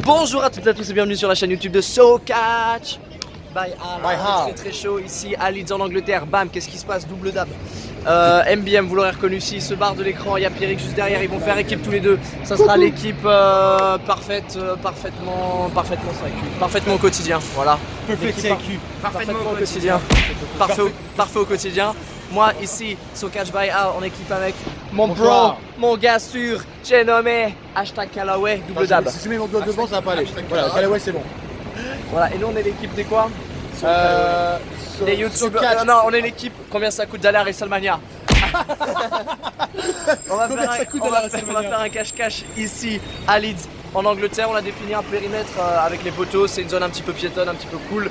Bonjour à toutes et à tous et bienvenue sur la chaîne YouTube de SoCatch by Al. Très chaud ici à Leeds en Angleterre. Bam, qu'est-ce qui se passe? Double dab. MBM, vous l'aurez reconnu ici, se barre de l'écran. Il y a Pierrick juste derrière. Ils vont faire équipe tous les deux. Ça sera l'équipe parfaitement au quotidien. Voilà. Parfaitement au quotidien. Parfait au quotidien. Moi ici, SoCatch by Al en équipe avec mon bro, mon gars sûr, j'ai nommé #Callaway, double dab. Si tu mets mon doigt devant, ça va pas aller. Voilà, Callaway c'est bon. Voilà, et nous on est l'équipe des quoi? Des youtubeurs. Non, on est l'équipe. Combien ça coûte d'aller à WrestleMania? On va faire un cache-cache ici à Leeds en Angleterre. On a défini un périmètre avec les poteaux. C'est une zone un petit peu piétonne, un petit peu cool.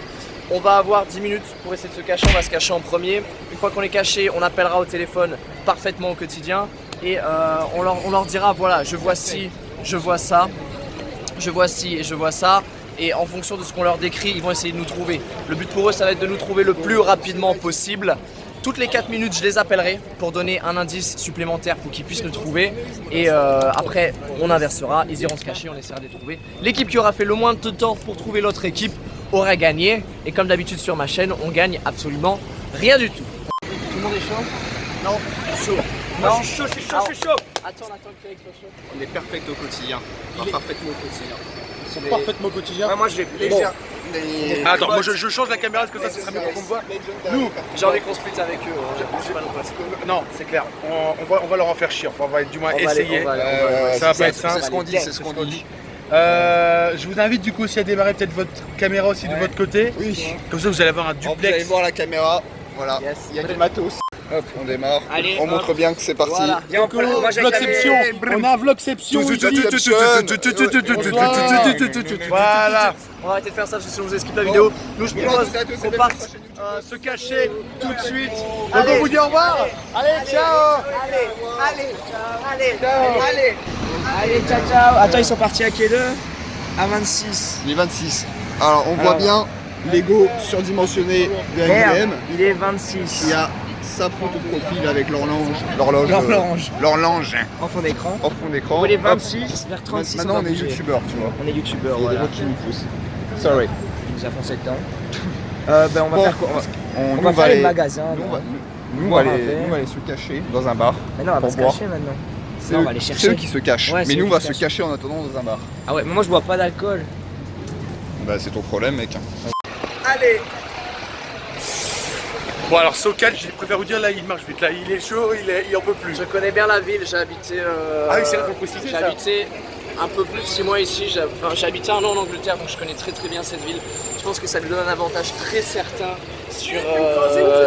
On va avoir 10 minutes pour essayer de se cacher. On va se cacher en premier. Une fois qu'on est caché, on appellera au téléphone parfaitement au quotidien. Et on leur dira voilà, je vois ci, je vois ça, je vois ci et je vois ça. Et en fonction de ce qu'on leur décrit, ils vont essayer de nous trouver. Le but pour eux, ça va être de nous trouver le plus rapidement possible. Toutes les 4 minutes, je les appellerai pour donner un indice supplémentaire pour qu'ils puissent nous trouver. Et après, on inversera, ils iront se cacher, on essaiera de les trouver. L'équipe qui aura fait le moins de temps pour trouver l'autre équipe aura gagné. Et comme d'habitude sur ma chaîne, on gagne absolument rien du tout. Tout le monde est chaud? Non. Chaud. Non, je suis chaud, je suis chaud. Attends que Pierrick soit chaud. On est parfait au quotidien. Parfaitement au quotidien. Parfaitement quotidien. Ouais, moi j'ai plaisir. Bon. Attends, moi je change la caméra parce que ça serait mieux pour qu'on me voit. Nous, j'ai envie qu'on split avec eux. Non, c'est clair. On va leur en faire chier. Enfin, on va du moins essayer. Ça va pas être simple. C'est ce qu'on dit, c'est ce qu'on dit. Je vous invite du coup aussi à démarrer peut-être votre caméra aussi de votre côté. Oui. Comme ça vous allez avoir un Vous allez duplex. voir la caméra. Voilà. Il y a du matos. Hop, on démarre. Allez, on montre bien que c'est parti. Voilà. Vlogception. On a un vlogception. Voilà. On va arrêter de faire ça parce que sinon vous skip la vidéo. Nous, je propose qu'on parte Se cacher tout de suite. On peut vous dire au revoir. Allez, ciao. Allez, ciao. Attends, ils sont partis à quelle heure? À 26. Il est 26. Alors, on voit bien l'ego surdimensionné de Merde, MBM. il est 26. Il y a sa photo de profil avec l'horloge. L'horloge. En fond d'écran. En fond d'écran. On est Hop. 26, vers 36. Maintenant, on est bouger. youtubeur, tu vois. On est youtubeur, Il y a des voilà. gens qui nous poussent. Sorry. Il nous a foncé dedans. On va faire quoi? On va faire les magasins. Nous, on va aller se cacher dans un bar. Mais non, on va pour se boire. cacher maintenant. C'est Non, on eux, va aller c'est chercher. eux qui se cachent. Ouais, c'est mais nous, eux on va qui se se cacher en attendant dans un bar. Ah ouais, mais moi je bois pas d'alcool. Bah, c'est ton problème, mec. Allez. Bon alors SoCatch, je préfère vous dire là il marche vite, là il est chaud, il en peut plus. Je connais bien la ville, j'ai habité. Ah oui, c'est vrai, faut le préciser, J'ai ça. habité un peu plus de 6 mois ici. J'ai habité 1 an en Angleterre, donc je connais très bien cette ville. Je pense que ça nous donne un avantage très certain sur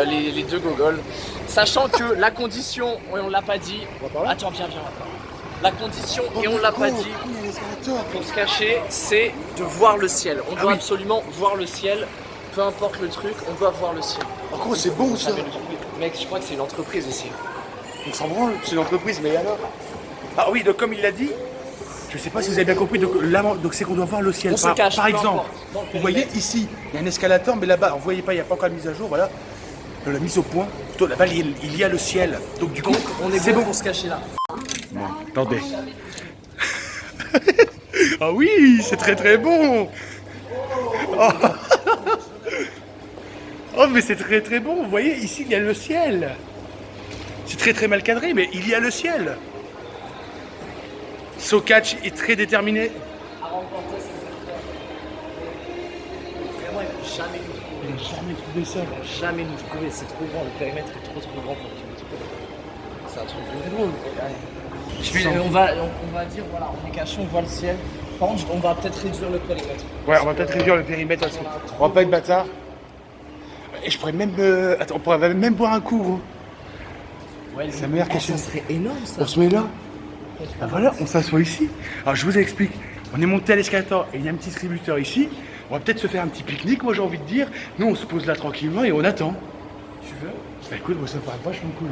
les deux gogoles. Sachant que la condition, et on l'a pas dit. Attends, viens. La condition, et on l'a pas dit, pour se cacher, c'est de voir le ciel. On doit absolument voir le ciel. Peu importe le truc, on doit voir le ciel. Par contre c'est bon ça. Mec, je crois que c'est une entreprise ici. On s'en branle, c'est une entreprise, mais alors? Ah oui, donc comme il l'a dit, je sais pas si vous avez bien compris, donc là, donc c'est qu'on doit voir le ciel. On se cache, par peu exemple, importe. Dans le vous voyez ici, il y a un escalator, mais là-bas, vous voyez pas, il n'y a pas encore de mise à jour, voilà. De la mise au point, plutôt là-bas, il y a le ciel. Donc du coup, Donc on est c'est bon bon. pour se cacher là. Bon, attendez. Ah oui, c'est très bon. Oh. Oh, mais c'est très bon, vous voyez, ici il y a le ciel. C'est très mal cadré, mais il y a le ciel. SoCatch est très déterminé. À rencontrer ces acteurs. Vraiment, il ne faut jamais nous trouver. Il n'a jamais trouvé ça. Il ne faut jamais nous trouver, c'est trop grand, le périmètre est trop grand pour qu'il nous trouve. C'est un truc de drôle. On va dire, voilà, on est caché, on voit le ciel. Par contre, on va peut-être réduire le périmètre. Ouais, on va peut-être réduire le périmètre aussi. On va pas être bâtard. Et je pourrais même. Attends, on pourrait même boire un coup, gros. Ouais, C'est la meilleure question. Ça serait énorme ça. On se met là. Ah voilà, on s'assoit ici. Alors je vous explique. On est monté à l'escalator et il y a un petit distributeur ici. On va peut-être se faire un petit pique-nique, moi j'ai envie de dire. Nous on se pose là tranquillement et on attend. Tu veux? Bah écoute, moi ça me paraît vachement cool.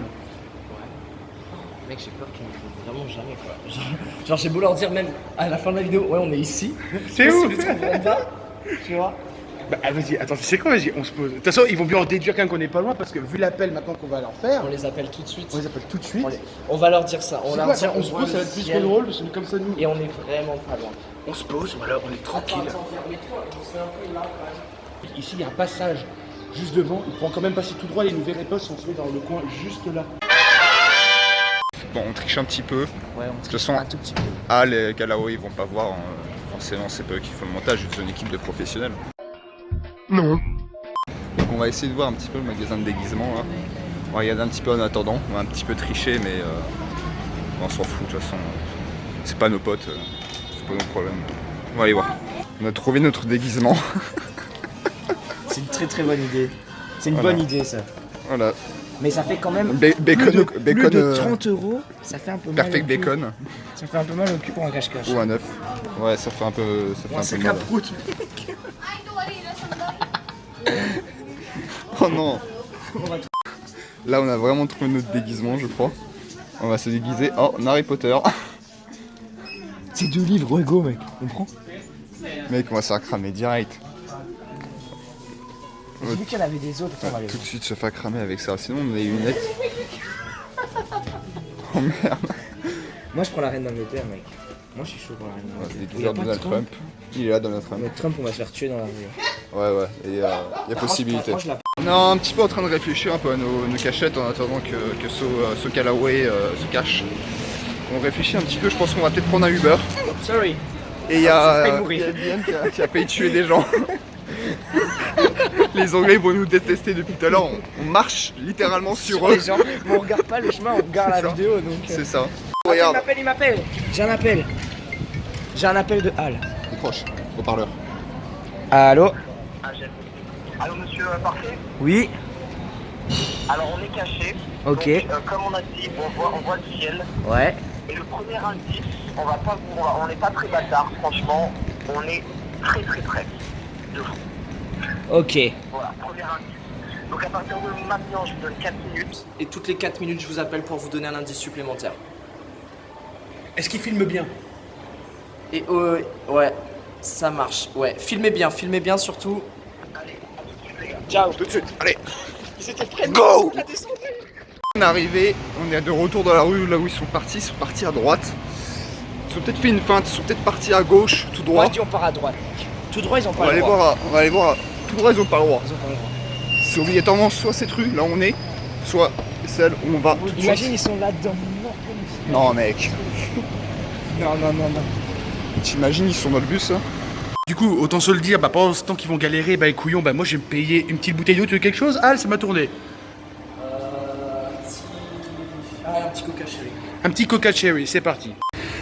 Mec, j'ai peur qu'ils me trouvent vraiment jamais quoi. Genre j'ai beau leur dire même à la fin de la vidéo, ouais on est ici. C'est où? Ils me trouveront pas, tu vois. Bah vas-y, attends, tu sais quoi, vas-y, on se pose. De toute façon, ils vont bien en déduire quand même qu'on n'est pas loin parce que vu l'appel maintenant qu'on va leur faire, On les appelle tout de suite. on les appelle tout de suite. On va leur dire ça. C'est On leur quoi, dit, on se voit pose, ça va le être plus ciel. drôle parce que comme ça nous. Et on est vraiment pas loin. On se pose, voilà, on est tranquille. Attends, mets-toi, on se fait un peu là quand même. Ici, il y a un passage juste devant. Il pourront quand même passer tout droit et nous verrez pas si on se met dans le coin juste là. Bon, on triche un petit peu. Ouais, on De toute façon, tout petit peu. Al et Galaoui ils vont pas voir. Forcément, c'est pas eux qui font le montage, c'est une équipe de professionnels. Non. Donc on va essayer de voir un petit peu le magasin de déguisement là. On va regarder un petit peu en attendant. On va un petit peu tricher, mais on s'en fout de toute façon. C'est pas nos potes, c'est pas nos problèmes. On va aller voir. On a trouvé notre déguisement. C'est une très très bonne idée. C'est une Voilà. bonne idée ça. Voilà. Mais ça fait quand même Bacon, plus bacon, de 30 €. Ça fait un peu mal. perfect au cul. bacon Ça fait un peu mal au cul pour un cache-cache. ou un œuf. Ouais, ça fait un peu, c'est mal. caproute. Oh non. Là, on a vraiment trouvé notre déguisement, je crois. On va se déguiser en Harry Potter. C'est 2 livres Hugo, mec. Comprends? Mec, on va se faire cramer direct. J'ai vu qu'il y en avait des autres. Attends, on va aller Tout de voir. suite se faire cramer avec ça. Sinon, on a les lunettes. Oh merde. Moi je prends la reine d'Angleterre, mec. Moi je suis chaud pour la reine On va se d'Angleterre. déguiser en Donald Trump. Il est là, Donald Trump. Mais Trump, on va se faire tuer dans la rue. Ouais, ouais. Et il y a possibilité. Moi, je la... Non, un petit peu en train de réfléchir un peu à nos cachettes en attendant que ce Callaway se cache. On réfléchit un petit peu. Je pense qu'on va peut-être prendre un Uber. Sorry. Et il y a failli mourir. Diane qui a failli tuer des gens. Les Anglais vont nous détester depuis tout à l'heure. On marche littéralement sur eux. Les gens, mais on regarde pas le chemin, on regarde la C'est ça. vidéo donc. C'est ça. Il Regarde. m'appelle. J'ai un appel. J'ai un appel de Hal. Décroche. Haut-parleur. Allô? Allô monsieur Parfait. Oui. Alors on est caché. Ok. Donc, comme on a dit, on voit le ciel. Ouais. Et le premier indice, on n'est pas très bâtard, franchement. On est très très près. De fou. Ok. Voilà, premier indice. Donc à partir de maintenant, je vous donne 4 minutes. Et toutes les 4 minutes, je vous appelle pour vous donner un indice supplémentaire. Est-ce qu'ils filment bien? Et ouais, ça marche. Ouais, filmez bien surtout. Ciao. Tout de suite. Allez. Go. On est arrivé. On est de retour dans la rue là où ils sont partis. Ils sont partis à droite. Ils ont peut-être fait une feinte. Ils sont peut-être partis à gauche, tout droit. Moi je dis on part à droite. Tout droit ils ont On pas va le aller droit. voir. On va aller voir. Tout droit, ils ont pas le droit. Ils ont pas le droit. C'est obligatoirement soit cette rue, là où on est, soit celle où on va tout de suite. Imagine ils sont là-dedans. Non mec, Non. t'imagines ils sont dans le bus là? Du coup, autant se le dire, bah pendant ce temps qu'ils vont galérer, bah les couillons, bah moi je vais me payer une petite bouteille d'eau, tu veux quelque chose? Ah, c'est ma tournée. Un petit coca chéri. Un petit Coca Cherry, c'est parti.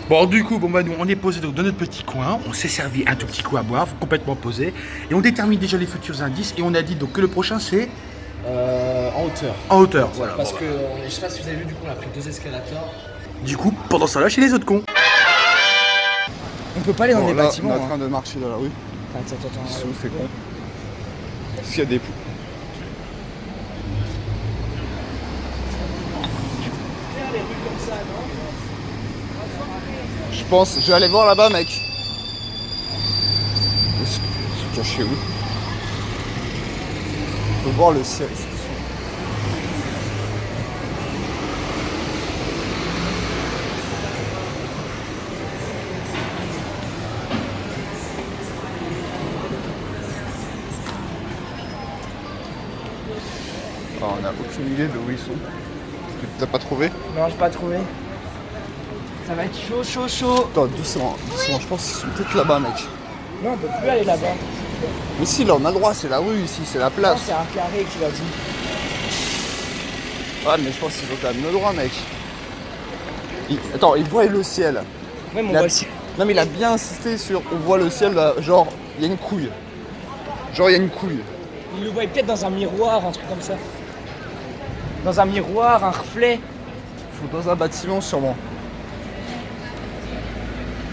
Bon, du coup, bon bah nous on est posé donc dans notre petit coin, on s'est servi un tout petit coup à boire, complètement posé, et on détermine déjà les futurs indices, et on a dit donc que le prochain c'est En hauteur. en hauteur. Voilà. Parce bon, que, je sais pas si vous avez vu, du coup, on a pris 2 escalators. Du coup, pendant ça là, chez les autres cons. On peut pas aller dans Bon, des là, bâtiments. on est en hein. train de marcher dans la rue. Attends. C'est con. Est-ce qu'il y a des poux? Je pense, je vais aller voir là-bas mec. Ils sont cachés où? On peut voir le ciel. On n'a aucune idée de où ils sont. T'as pas trouvé? Non, j'ai pas trouvé. Ça va être chaud. Attends, doucement, je pense qu'ils sont peut-être là-bas mec. Non, on peut plus aller là-bas. Mais si, là on a le droit, c'est la rue ici, c'est la Non, place. c'est un carré qu'il a dit. Ouais, mais je pense qu'ils ont quand même le droit mec. Attends, il voit le ciel. Ouais, mais on Il a- voit le ciel. Non mais il a bien insisté sur on voit le ciel là, genre il y a une couille. Genre il y a une couille. Il le voyait peut-être dans un miroir, un truc comme ça. Dans un miroir, un reflet. Ils sont dans un bâtiment sûrement.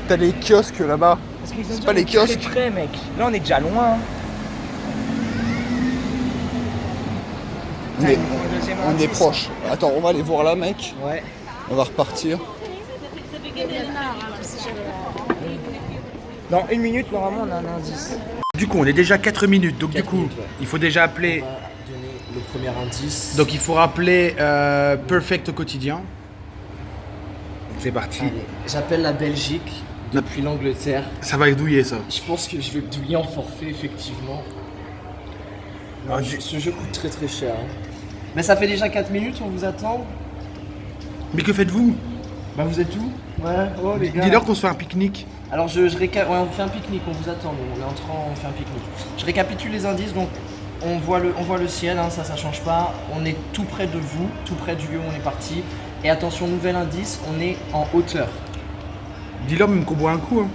T'as les kiosques là-bas. Parce qu'ils ont C'est dit pas on les est très kiosques. près, mec. Là, on est déjà loin. Mais Putain, il nous faut un deuxième on est indice. proche. Attends, on va aller voir là mec. Ouais. On va repartir. Dans 1 minute, normalement, on a un indice. Du coup, on est déjà 4 minutes, donc du 4 coup, minutes, ouais. il faut déjà appeler. On va donner le premier indice. Donc il faut rappeler Perfect au quotidien. Donc, c'est parti. Allez, j'appelle la Belgique depuis l'Angleterre. Ça va douiller ça. Je pense que je vais douiller en forfait, effectivement. Non, ce jeu coûte très très cher. Hein. Mais ça fait déjà 4 minutes, on vous attend. Mais que faites-vous? Bah vous êtes où? Ouais, oh les gars. Dis-leur qu'on se fait un pique-nique. Alors ouais, on fait un pique-nique, on vous attend, nous. On est en train, on fait un pique-nique. Je récapitule les indices, donc on voit le ciel, hein, ça change pas. On est tout près de vous, tout près du lieu où on est parti. Et attention, nouvel indice, on est en hauteur. Dis-leur même qu'on boit un coup. Hein.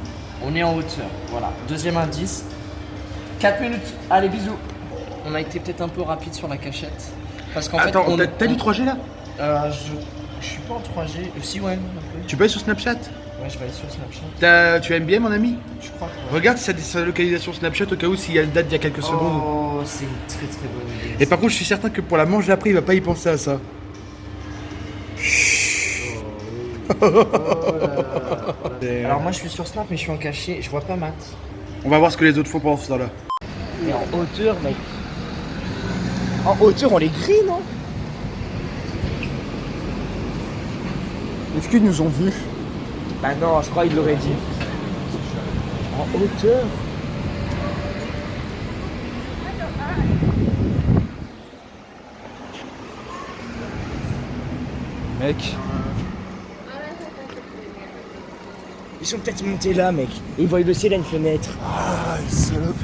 On est en hauteur, voilà. Deuxième indice, 4 minutes, allez bisous. On a été peut-être un peu rapide sur la cachette. Parce qu'en Attends, fait, t'as du 3G là? Je suis pas en 3G, si ouais, un peu. Tu peux aller sur Snapchat? Ouais, je vais aller sur Snapchat. Tu as MBA mon ami? Je crois que ouais. Regarde si ça a sa localisation Snapchat au cas où s'il y a une date d'il y a quelques secondes. Oh, c'est une très très bonne idée. Et par contre, je suis certain que pour la manche d'après, il va pas y penser à ça. Alors moi je suis sur Snap mais je suis en cachet, je vois pas Matt. On va voir ce que les autres font pendant ce temps-là. Mais en hauteur, mec. En hauteur, on les grille, non? Est-ce qu'ils nous ont vus? Bah non, je crois qu'ils l'auraient dit. En hauteur? Mec, Ils sont peut-être montés là, mec. Et ils voient le ciel à une fenêtre. ah, salope.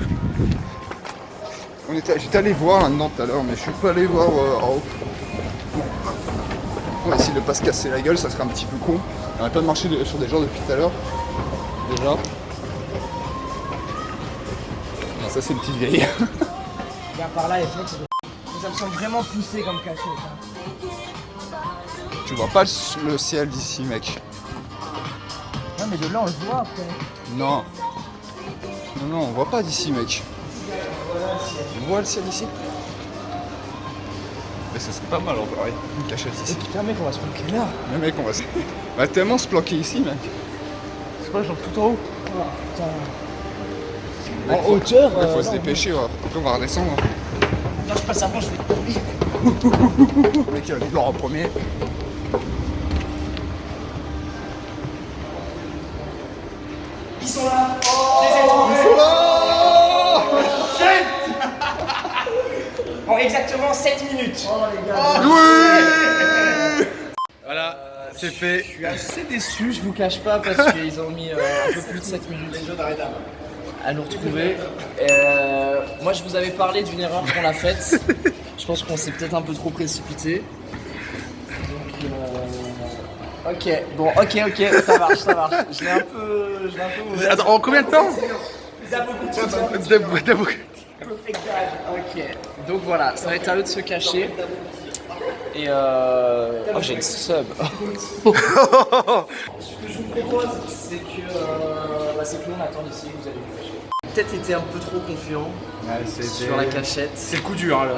J'étais allé voir là-dedans tout à l'heure, mais je suis pas allé voir en haut. On va essayer de pas se casser la gueule, ça serait un petit peu con. On n'arrête pas de marcher sur des gens depuis tout à l'heure. Déjà. Non, ça c'est une petite vieille. Viens par là, et mec, ça me semble vraiment poussé comme cachette. Hein. Tu vois pas le ciel d'ici, mec. Non, mais de là, on le voit après. Non. Non, on voit pas d'ici, mec. On voit le ciel d'ici. Mais ça serait pas mal en vrai, une cachette Et ici. putain, mec, on va se planquer là. Mais mec, on va se... On va tellement se planquer ici, mec. C'est pas genre tout en haut. Oh, putain. Mec, En hauteur, faut se non, dépêcher, ouais. Après, on va redescendre. Non, je passe avant, je vais te tomber. Le mec, il va vouloir en premier. Ils sont là. En exactement 7 minutes. Oh les gars. Voilà, c'est fait. Je suis assez déçu, je vous cache pas, parce qu'ils ont mis un peu plus de 7 minutes à nous retrouver. Moi je vous avais parlé d'une erreur qu'on a faite. Je pense qu'on s'est peut-être un peu trop précipité. Donc ok, ça marche. Je l'ai un peu mauvais. Attends, en combien de temps? Ok, donc voilà, ça va être à eux de se cacher. Et oh, j'ai une sub. Ce que je vous propose, c'est que nous on attend ici, vous allez vous cacher. Peut-être été un peu trop confiant sur la cachette. C'est le coup dur hein, là.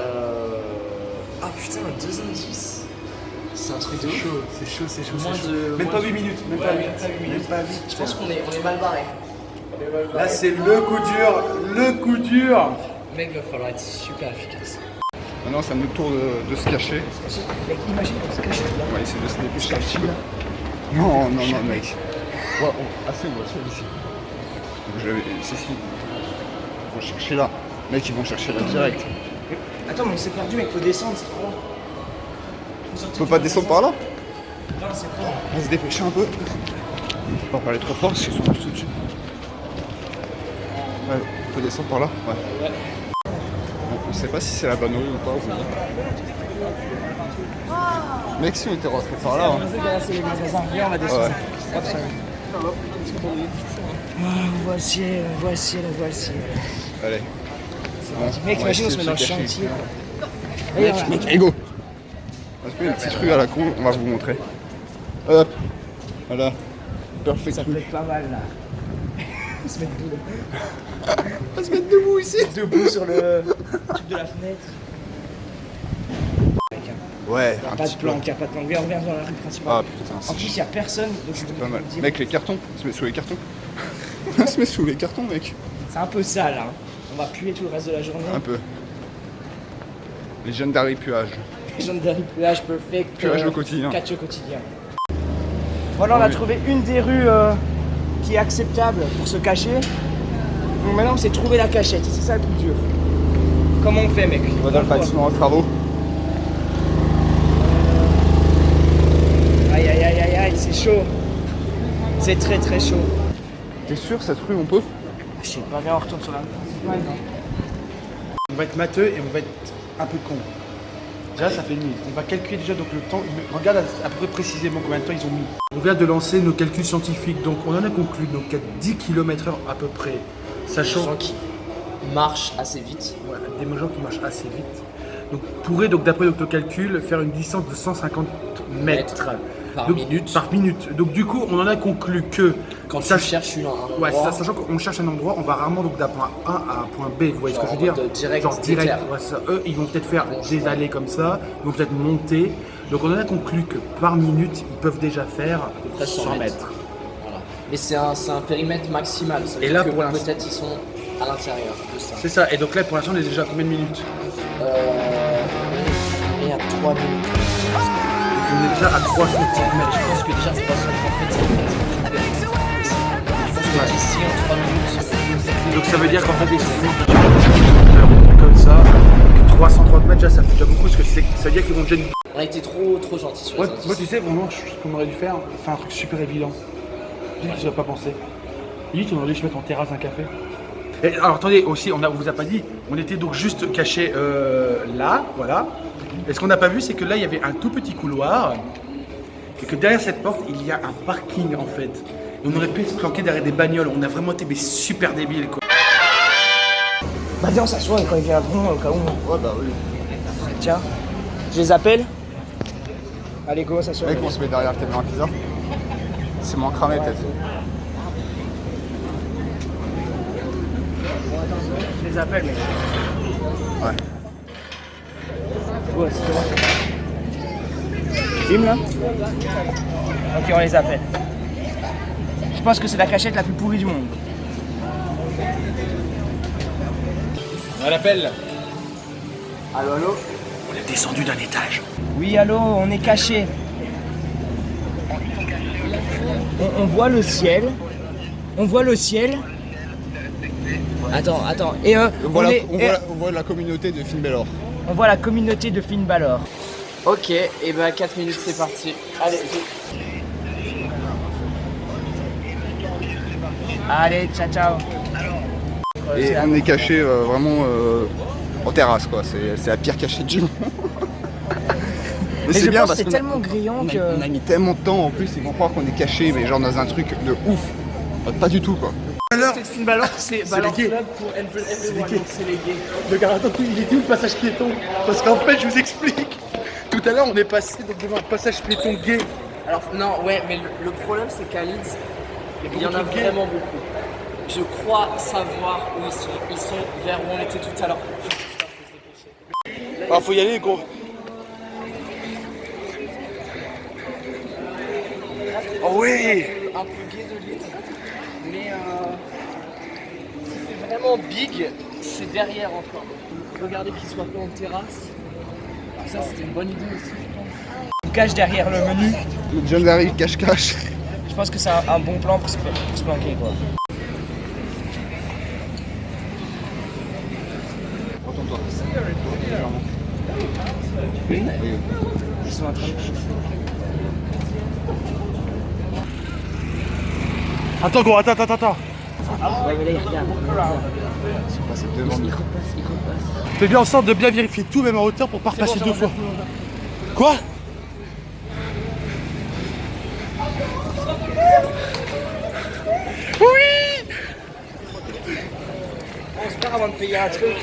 Ah putain, 2 indices. C'est un truc de ouf. C'est chaud. Même pas 8 minutes, même pas 8 minutes. Je pense qu'on est mal barré. Là, c'est le coup dur. Mec, va falloir être super efficace. Maintenant, c'est à notre tour de se cacher. Mec, imagine qu'on se cache là. On va essayer de se dépêcher un petit peu. Non, mec. Ouais, assez, on va se faire ici. Si. Ils vont chercher là. Mec, ils vont chercher là direct. Attends, mais on s'est perdu, mec, faut descendre, c'est trop long. On peut pas descendre par là? Non, c'est pas. On va se dépêcher un peu. Faut pas parler trop fort parce qu'ils sont tous au-dessus. Ouais, on peut descendre par là? Ouais. Bon, on sait pas si c'est la bonne rue ou pas. Mec, si on était rentré par là. Hein. C'est les magasins. Viens, on va descendre. Ouais. Hop, ça va. On voit le ciel. Allez. Bon, Mec, on va imagine, on se essayer met dans de le se cacher. chantier. Mec, allez, go! On va se faire une petite rue à la con, on va vous montrer. Hop! Voilà. Perfect. Ça peut être pas mal là. On se met debout. On va se mettre debout ici! Debout sur le truc de la fenêtre. Ouais, Y'a un pas petit de plan. planque, y'a pas de planque. Viens, on revient dans la rue principale. Ah putain, En plus, y'a personne, donc je pas mal. Mec, les cartons, on se met sous les cartons. On se met sous les cartons, mec. C'est un peu sale, hein. On va puer tout le reste de la journée. Un peu. Legendary puage. Legendary puage perfect. Puage au quotidien. Catch au quotidien. Voilà, on a trouvé une des rues qui est acceptable pour se cacher. Donc maintenant, c'est trouver la cachette. C'est ça le plus dur. Comment on fait, mec? On va dans le bâtiment en travaux. Aïe, aïe, aïe, aïe, aïe, c'est chaud. C'est très, très chaud. T'es sûr, cette rue, on peut? Je sais pas, viens, on retourne sur la... Ouais, non. On va être matheux et on va être un peu con. Déjà, ça fait une minute. On va calculer déjà donc le temps. Regarde à peu près précisément combien de temps ils ont mis. On vient de lancer nos calculs scientifiques. Donc, on en a conclu donc à 10 km/h à peu près. Sachant Des gens qui marchent assez vite. voilà, des gens qui marchent assez vite. Donc, pourrait donc d'après notre calcul faire une distance de 150 mètres Par donc, minute. Par minute. Donc, du coup, on en a conclu que Quand tu ça- cherches un endroit, Ouais, ça, sachant qu'on cherche un endroit, on va rarement donc d'un point A à un point B, vous voyez ce que je veux dire? Genre en mode direct, Genre direct, d'éclair. ouais, c'est ça. Eux, ils vont peut-être faire des allées comme ça, ils vont peut-être monter. Donc on en a conclu que par minute, ils peuvent déjà faire à peu près 100 mètres. Voilà. Mais c'est un périmètre maximal. Ça veut Et dire là, que pour l'instant- peut-être ils sont à l'intérieur de ça. C'est ça, et donc là pour l'instant on est déjà à combien de minutes? Et à 3 minutes. Donc on est déjà à 300 mètres. Je pense que déjà 330 mètres, ça fait quasiment tout. Je pense que d'ici en 3 minutes. Donc ça veut dire qu'en fait, ils comme ça, que 330 mètres, déjà, ça fait déjà beaucoup, parce que ça veut dire qu'ils vont déjà... On a été trop gentils sur les indices. Moi tu sais, vraiment, ce qu'on aurait dû faire, un truc super évident. Je dis que je n'avais pas pensé. Limite, on aurait dû se mettre en terrasse un café. Et alors attendez, aussi, on vous a pas dit, on était donc juste caché là, voilà. Et ce qu'on n'a pas vu, c'est que là, il y avait un tout petit couloir, et que derrière cette porte, il y a un parking en fait. Et on aurait pu se planquer derrière des bagnoles, on a vraiment été mais super débiles quoi. Bah viens, on s'assoit et quand ils viendront, au cas où. Ouais, bah oui. Tiens, je les appelle. Allez, go, on s'assoit. Mec, on se met derrière le camion à pizza. C'est moins cramé, peut-être. Je les appelle, mec. Ouais. Ouais, c'est bon. Tu filmes là? Ok, on les appelle. Je pense que c'est la cachette la plus pourrie du monde. On l'appelle. Allô, allô? On est descendu d'un étage. Oui, allô, on est caché. On voit le ciel. On voit le ciel. Attends. Et On voit la communauté de Finn Balor. on voit la communauté de Finn Balor. Ok, et bah 4 minutes, c'est parti. Allez, Allez, ciao, ciao. Et on est caché vraiment en terrasse, quoi. C'est la pire cachette du monde. Mais Mais c'est je bien pense parce que c'est qu'on tellement grillant que... on a mis tellement de temps en plus, ils vont croire qu'on est caché, mais genre dans un truc de ouf. Pas du tout, quoi. Alors, c'est Finn Balor, c'est Balor les gays. Club pour everyone, gays. donc c'est les gays. regarde, attends, il était où le passage piéton? Parce qu'en fait, je vous explique. Tout à l'heure, on est passé donc, devant un passage piéton gay. Alors, non, ouais, mais le problème c'est qu'à Leeds, il y en a beaucoup de gays. vraiment beaucoup. Je crois savoir où ils sont. Ils sont vers où on était tout à l'heure. Putain, faut se dépêcher. Ah, faut y aller, gros. Oh oui. Un peu gay de Leeds, mais c'est vraiment big, c'est derrière encore. Regardez qu'ils soient pas en terrasse. Alors ça, c'était une bonne idée aussi, je pense. On cache derrière le menu. Le Legendary cache-cache. Je pense que c'est un bon plan pour se planquer, quoi. Retourne-toi. Ils sont en train de... Attends, gros, attends. Ouais, mais là, ils regardent. Ils sont passés devant nous. Fais bien en sorte de bien vérifier tout, même en hauteur, pour pas repasser deux fois. Quoi? Oui. On se perd avant de payer un truc.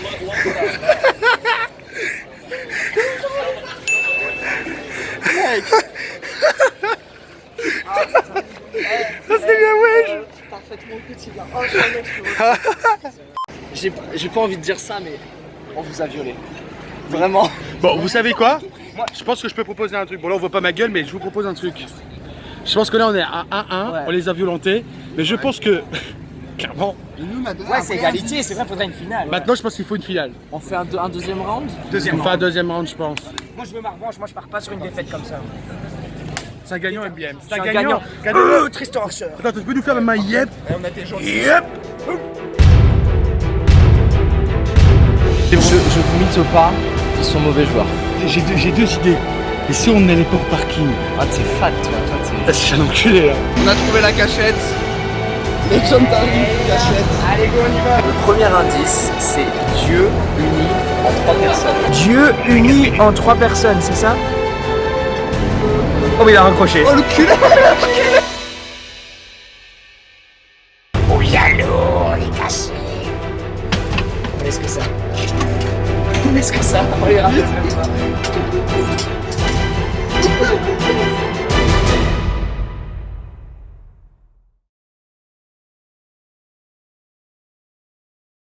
C'est bien, wesh. Parfaitement quotidien. Oh, j'ai pas envie de dire ça, mais on vous a violé. Vraiment. Bon, vous savez quoi? Moi, je pense que je peux proposer un truc. Bon, là, on voit pas ma gueule, mais je vous propose un truc. Je pense que là, on est à 1-1, Ouais. on les a violentés. Mais je pense que Clairement. Ouais, c'est égalité, c'est vrai, faudrait une finale. ouais. Maintenant, je pense qu'il faut une finale. On fait un deuxième round. On fait un deuxième round, je pense. Moi, je veux ma revanche, moi, je pars pas sur une défaite comme ça. C'est un gagnant, MBM. C'est un gagnant. Tristan Archer. Attends, tu peux nous faire même un yep? On a des gens. Yep! Je vous mytho pas, ils sont mauvais joueurs. J'ai deux idées. Et si on n'allait pas au parking? Ah, t'es fat, toi, C'est un enculé là. On a trouvé la cachette. Legendary cachette. Allez, go, on y va. Le premier indice, c'est Dieu uni en 3 personnes. Dieu uni en 3 personnes, c'est ça? Oh, mais il a raccroché. Oh le cul. Qu'est-ce que ça? Qu'est-ce que ça? On les rappelle même pas.